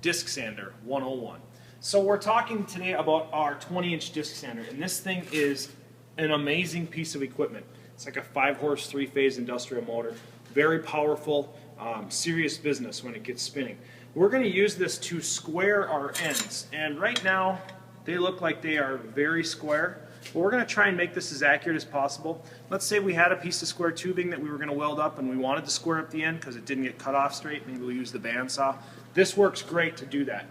Disc Sander 101. So we're talking today about our 20-inch disc sander, and this thing is an amazing piece of equipment. It's like a 5-horse, 3-phase industrial motor, very powerful, serious business when it gets spinning. We're going to use this to square our ends, and right now they look like they are very square. But we're going to try and make this as accurate as possible. Let's say we had a piece of square tubing that we were going to weld up and we wanted to square up the end because it didn't get cut off straight. Maybe we'll use the bandsaw. This works great to do that.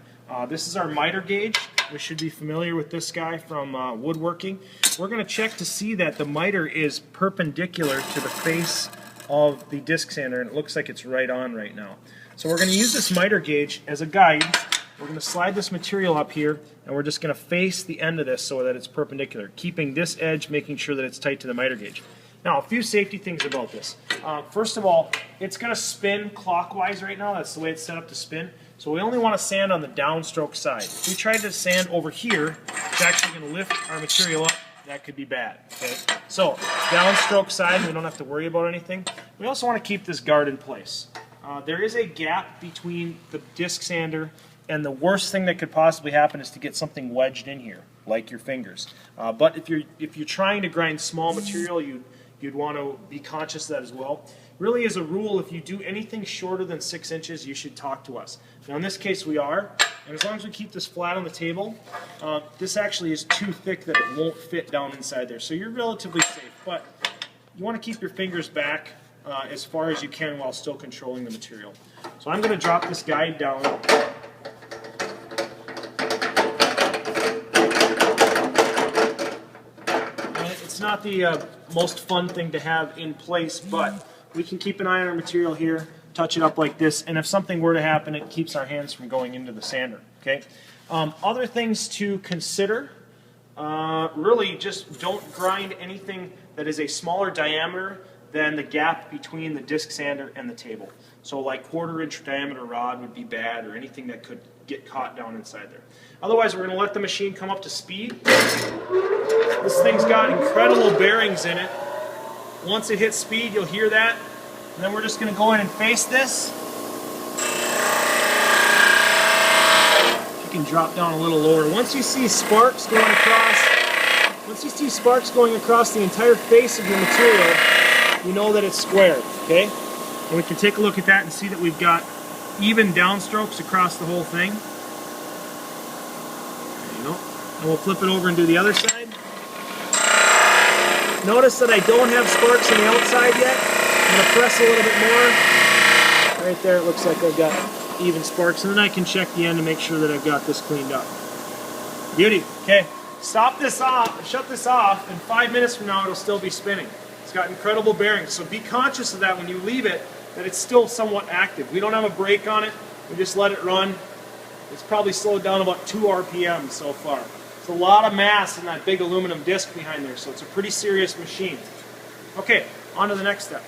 This is our miter gauge. We should be familiar with this guy from woodworking. We're going to check to see that the miter is perpendicular to the face of the disc sander, and it looks like it's right on right now. So we're going to use this miter gauge as a guide. We're going to slide this material up here, and we're just going to face the end of this so that it's perpendicular, keeping this edge, making sure that it's tight to the miter gauge. Now, a few safety things about this. First of all, it's going to spin clockwise right now. That's the way it's set up to spin. So we only want to sand on the downstroke side. If we tried to sand over here, it's actually going to lift our material up. That could be bad. Okay? So, downstroke side, we don't have to worry about anything. We also want to keep this guard in place. There is a gap between the disc sander, and the worst thing that could possibly happen is to get something wedged in here, like your fingers. But if you're trying to grind small material, you'd want to be conscious of that as well. Really, as a rule, if you do anything shorter than 6 inches, you should talk to us. Now, in this case, we are, and as long as we keep this flat on the table, this actually is too thick that it won't fit down inside there. So you're relatively safe, but you want to keep your fingers back as far as you can while still controlling the material. So I'm going to drop this guide down. It's not the most fun thing to have in place, but we can keep an eye on our material here, touch it up like this, and if something were to happen, it keeps our hands from going into the sander. Okay. Other things to consider, really just don't grind anything that is a smaller diameter than the gap between the disc sander and the table. So like 1/4-inch diameter rod would be bad, or anything that could get caught down inside there. Otherwise, we're going to let the machine come up to speed. This thing's got incredible bearings in it. Once it hits speed, you'll hear that. And then we're just going to go in and face this. You can drop down a little lower. Once you see sparks going across, the entire face of your material, you know that it's squared, okay? And we can take a look at that and see that we've got even downstrokes across the whole thing. There you go. And we'll flip it over and do the other side. Notice that I don't have sparks on the outside yet. I'm going to press a little bit more. Right there, it looks like I've got even sparks. And then I can check the end to make sure that I've got this cleaned up. Beauty. Okay, stop this off, shut this off, and 5 minutes from now it'll still be spinning. It's got incredible bearings, so be conscious of that when you leave it, that it's still somewhat active. We don't have a brake on it, we just let it run. It's probably slowed down about 2 RPM so far. It's a lot of mass in that big aluminum disc behind there, so it's a pretty serious machine. Okay, on to the next step.